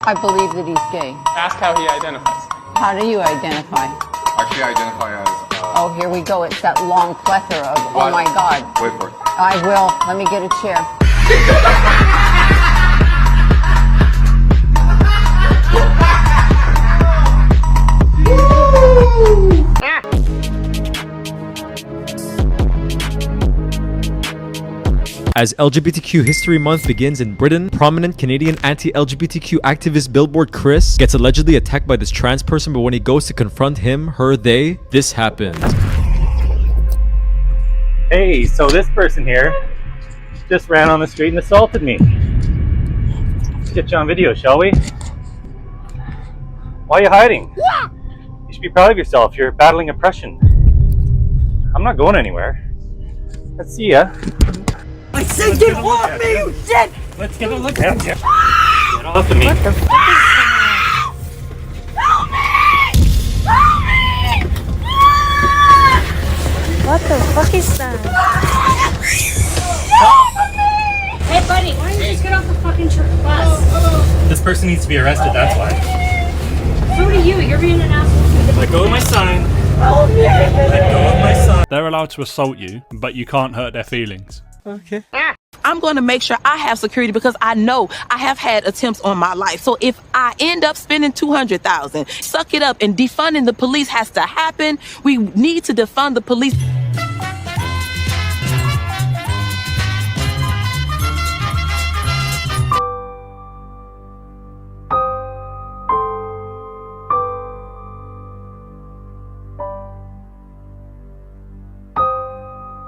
I believe that he's gay. Ask how he identifies. How do you identify? Actually, I identify as... Oh, here we go. It's that long plethora of, oh my God. Wait for it. I will. Let me get a chair. As LGBTQ History Month begins in Britain, prominent Canadian anti-LGBTQ activist Billboard Chris gets allegedly attacked by this trans person, but when he goes to confront him, her, they, this happens. Hey, so this person here just ran on the street and assaulted me. Let's get you on video, shall we? Why are you hiding? You should be proud of yourself. You're battling oppression. I'm not going anywhere. Let's see ya. I said get off me, you shit! Let's get a look at you. Get off of me. What the fuck is that? Help me! Help me! What the fuck is that? Hey buddy, why don't you just get off the fucking bus? This person needs to be arrested, that's why. So do you, you're being an asshole. Let go of my sign. Let go of my sign. They're allowed to assault you, but you can't hurt their feelings. Okay. I'm going to make sure I have security because I know I have had attempts on my life. So if I end up spending $200,000, suck it up, and defunding the police has to happen. We need to defund the police.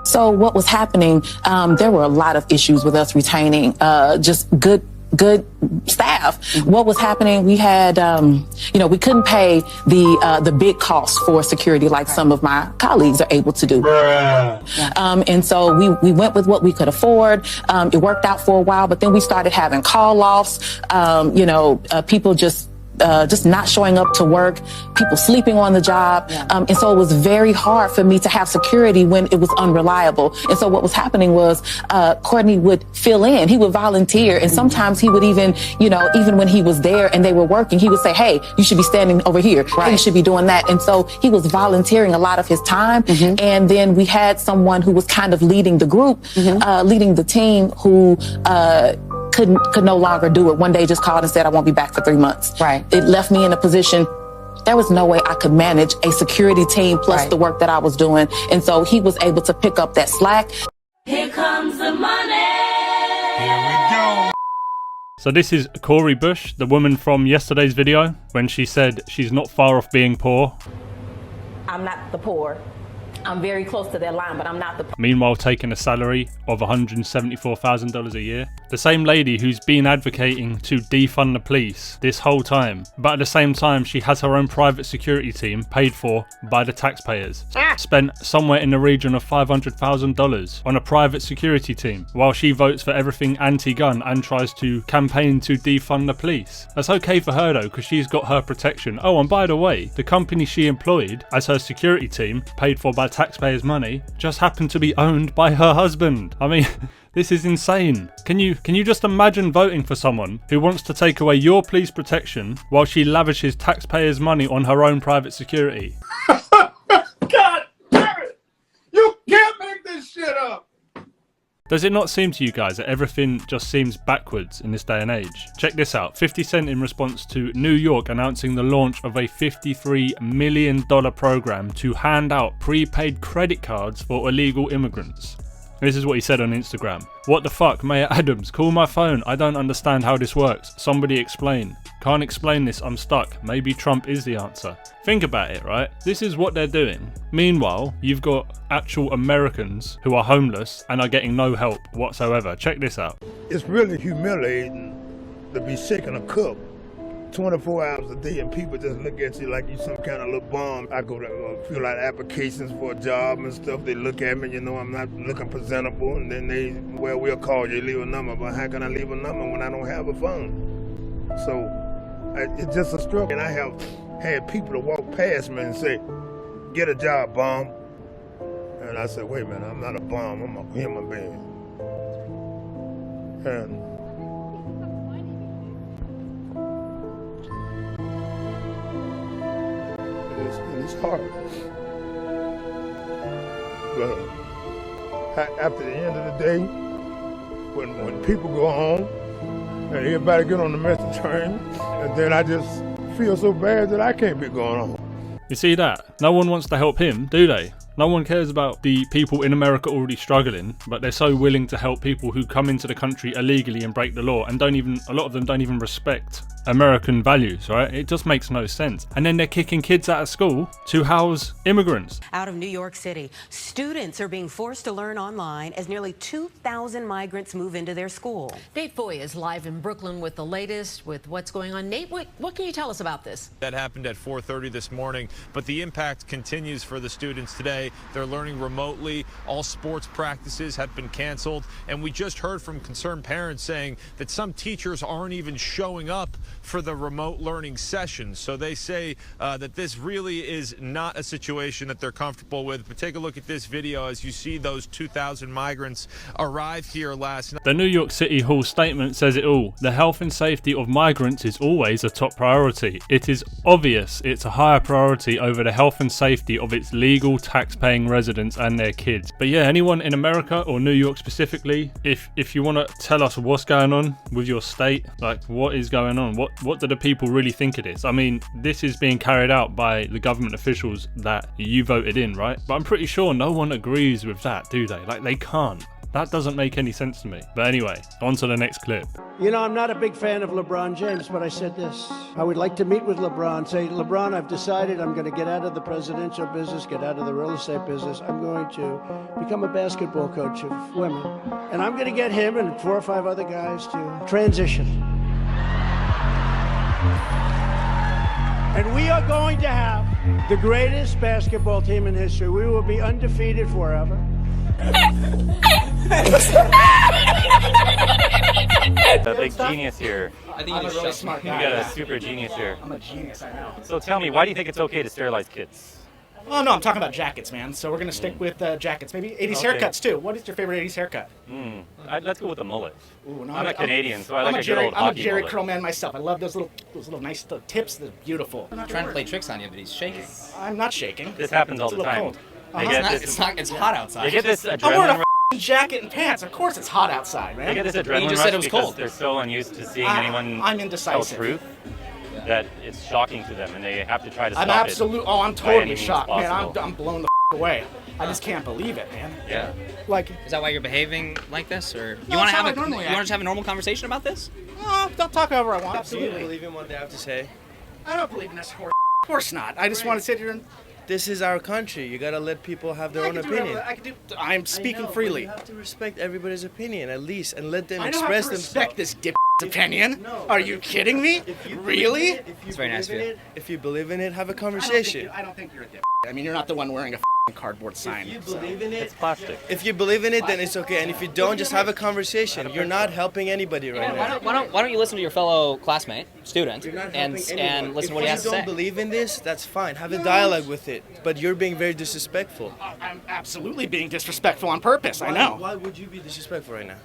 So what was happening, there were a lot of issues with us retaining just good staff. What was happening, we had, we couldn't pay the big costs for security like some of my colleagues are able to do. And so we went with what we could afford. It worked out for a while, but then we started having call-offs, people just not showing up to work, people sleeping on the job. And so it was very hard for me to have security when it was unreliable. And so what was happening was Courtney would fill in, he would volunteer. And sometimes he would even, even when he was there and they were working, he would say, hey, you should be standing over here. Right. Hey, you should be doing that. And so he was volunteering a lot of his time. And then we had someone who was kind of leading the group, leading the team who, could no longer do it. One day just called and said, I won't be back for 3 months. Right. It left me in a position, there was no way I could manage a security team plus the work that I was doing. And so he was able to pick up that slack. Here comes the money! Here we go! So this is Cori Bush, the woman from yesterday's video, when she said she's not far off being poor. I'm not the poor. I'm very close to that line, but I'm not the poor. Meanwhile taking a salary of $174,000 a year. The same lady who's been advocating to defund the police this whole time, but at the same time she has her own private security team paid for by the taxpayers. Spent somewhere in the region of $500,000 on a private security team, while she votes for everything anti-gun and tries to campaign to defund the police. That's okay for her though, because she's got her protection. Oh, and by the way, the company she employed as her security team, paid for by taxpayers' money, just happened to be owned by her husband. I mean, this is insane. Can you just imagine voting for someone who wants to take away your police protection while she lavishes taxpayers' money on her own private security? God damn it! You can't make this shit up! Does it not seem to you guys that everything just seems backwards in this day and age? Check this out. 50 Cent in response to New York announcing the launch of a $53 million program to hand out prepaid credit cards for illegal immigrants. This is what he said on Instagram. What the fuck, Mayor Adams? Call my phone. I don't understand how this works. Somebody explain. Can't explain this, I'm stuck. Maybe Trump is the answer. Think about it, right? This is what they're doing. Meanwhile, you've got actual Americans who are homeless and are getting no help whatsoever. Check this out. It's really humiliating to be shaking a cup 24 hours a day and people just look at you like you some kind of little bum. I go to fill out applications for a job and stuff. They look at me, I'm not looking presentable, and then we'll call you, leave a number. But how can I leave a number when I don't have a phone? So it's just a struggle. And I have had people to walk past me and say, get a job, bum. And I said, wait a minute, I'm not a bum, I'm a human being. And and it's hard. But after the end of the day, when people go home and everybody get on the message train, and then I just feel so bad that I can't be going home. You see that? No one wants to help him, do they? No one cares about the people in America already struggling, but they're so willing to help people who come into the country illegally and break the law, and a lot of them don't even respect American values, right? It just makes no sense. And then they're kicking kids out of school to house immigrants. Out of New York City, students are being forced to learn online as nearly 2,000 migrants move into their school. Nate Foy is live in Brooklyn with the latest, with what's going on. Nate, what can you tell us about this? That happened at 4:30 this morning, but the impact continues for the students today. They're learning remotely. All sports practices have been canceled, and we just heard from concerned parents saying that some teachers aren't even showing up for the remote learning sessions. So they say that this really is not a situation that they're comfortable with. But take a look at this video as you see those 2,000 migrants arrive here last night. The New York City Hall statement says it all. The health and safety of migrants is always a top priority. It is obvious it's a higher priority over the health and safety of its legal tax-paying residents and their kids. But yeah, anyone in America or New York specifically, if you want to tell us what's going on with your state, like what is going on, what do the people really think it is? I mean, this is being carried out by the government officials that you voted in, right? But I'm pretty sure no one agrees with that, do they? Like, they can't. That doesn't make any sense to me. But anyway, on to the next clip. You know, I'm not a big fan of LeBron James, but I said this. I would like to meet with LeBron, say, LeBron, I've decided I'm going to get out of the presidential business, get out of the real estate business. I'm going to become a basketball coach of women. And I'm going to get him and 4 or 5 other guys to transition. And we are going to have the greatest basketball team in history. We will be undefeated forever. The big genius here. I think he's a really smart guy. You got a super genius here. I'm a genius, I know. So tell me, why do you think it's okay to sterilize kids? Oh, no, I'm talking about jackets, man. So we're going to stick with jackets. Maybe 80s haircuts, too. What is your favorite 80s haircut? Let's go with the mullet. Ooh, no, I'm a Canadian, so I like a good old I'm a hockey Jerry mullet. Curl man myself. I love those little nice tips. They're beautiful. I'm trying to play tricks on you, but he's shaking. I'm not shaking. This happens all It's a the little time. cold. It's hot outside. They get this I'm wearing adrenaline a jacket and pants. Of course it's hot outside, man. They get this adrenaline You just rush said it was because cold. they're so unused to seeing anyone I'm tell indecisive. truth that it's shocking to them, and they have to try to stop I'm absolutely. Oh, I'm by any totally means shocked, man. possible. I'm blown the away. I just can't believe it, man. Yeah. Like, Is that why you're behaving like this, or No, you want it's to how I normally just act. have a normal conversation about this? oh, don't talk however I want. Absolutely believe in what they have to say. I don't believe in this horse. Of course not. I just want to sit here and. This is our country. You gotta let people have their own opinion. I'm speaking freely. You have to respect everybody's opinion at least, and let them I don't express have to respect themselves. this opinion. Are you kidding me? Really? It's very nice of you. If you believe in it, have a conversation. I don't think you're a dip. I mean, you're not the one wearing a cardboard sign. If you believe in it, It's plastic. if you believe in it, then it's okay. And if you don't, just have a conversation. You're not helping anybody right now. Why don't you listen to your fellow classmate, student, You're not and helping anyone. listen to what If he has to you say? don't believe in this, that's fine. Have a dialogue with it. But you're being very disrespectful. I'm absolutely being disrespectful on purpose. I know. Why would you be disrespectful right now?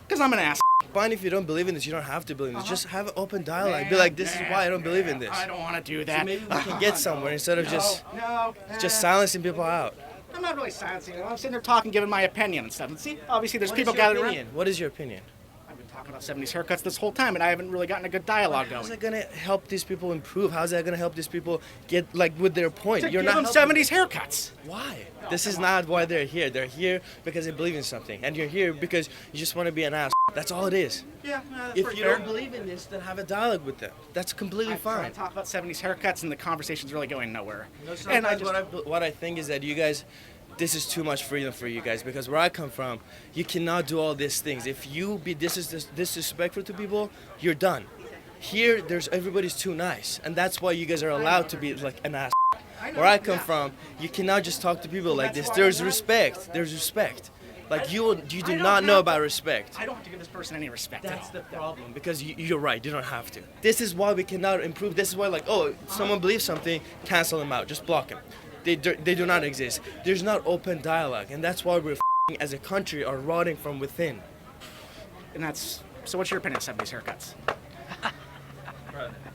Because I'm an ass. Fine if you don't believe in this. You don't have to believe in this. Just have an open dialogue. Be like, this is why I don't believe in this. I don't want to do that. So maybe we can get somewhere instead of just silencing people out. I'm not really silencing them. I'm sitting there talking, giving my opinion and stuff. And see, obviously there's people gathered around. What is your opinion? I've been talking about 70s haircuts this whole time, and I haven't really gotten a good dialogue How's going. that gonna help these people improve? How's that gonna help these people get with their point? To You're give not them helping 70s haircuts. Why? This is not why they're here. They're here because they believe in something, and you're here because you just want to be an ass. That's all it is. Yeah, that's If you don't believe in this, then have a dialogue with them. That's completely I fine. talk about 70s haircuts, and the conversation's really going nowhere. And Sometimes what I think is that you guys, this is too much freedom for you guys, because where I come from, you cannot do all these things. If you be disrespectful to people, you're done. Here, everybody's too nice, and that's why you guys are allowed to be like an ass. Where I come from, you cannot just talk to people like this. There's respect. There's respect. Like you do not know about respect. I don't have to give this person any respect. That's the problem, because you're right. You don't have to. This is why we cannot improve. This is why, like, someone believes something, cancel them out. Just block them. They do not exist. There's not open dialogue, and that's why we're as a country are rotting from within. And that's so. What's your opinion of 70s haircuts?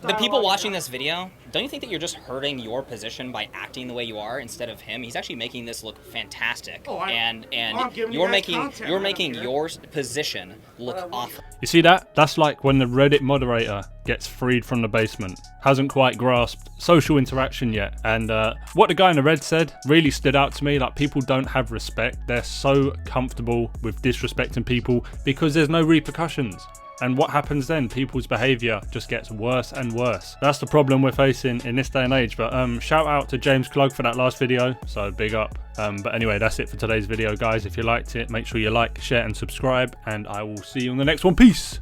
The people watching this video, don't you think that you're just hurting your position by acting the way you are instead of him? He's actually making this look fantastic, and you're making your position look awful. You see that? That's like when the Reddit moderator gets freed from the basement. Hasn't quite grasped social interaction yet. And what the guy in the red said really stood out to me. Like, people don't have respect. They're so comfortable with disrespecting people because there's no repercussions. And what happens then? People's behaviour just gets worse and worse. That's the problem we're facing in this day and age. But shout out to James Klug for that last video, so big up. But anyway, that's it for today's video, guys. If you liked it, make sure you like, share and subscribe, and I will see you on the next one. Peace.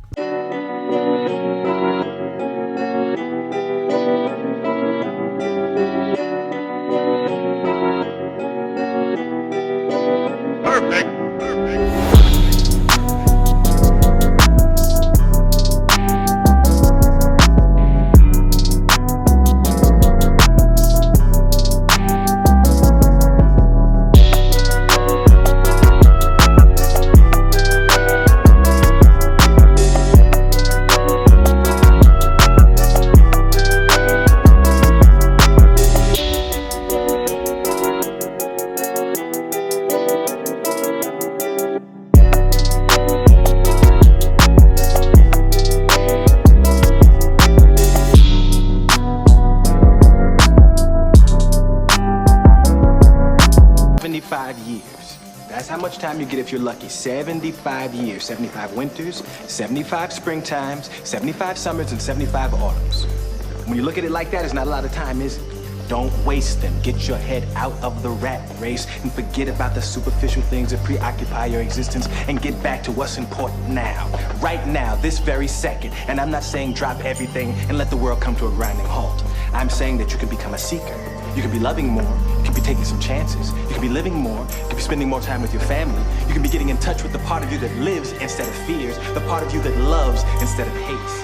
That's how much time you get if you're lucky. 75 years, 75 winters, 75 springtimes, 75 summers, and 75 autumns. When you look at it like that, it's not a lot of time, is it? Don't waste them. Get your head out of the rat race and forget about the superficial things that preoccupy your existence and get back to what's important now. Right now, this very second. And I'm not saying drop everything and let the world come to a grinding halt. I'm saying that you can become a seeker. You can be loving more. You can be taking some chances. You can be living more. You can be spending more time with your family. You can be getting in touch with the part of you that lives instead of fears, the part of you that loves instead of hates.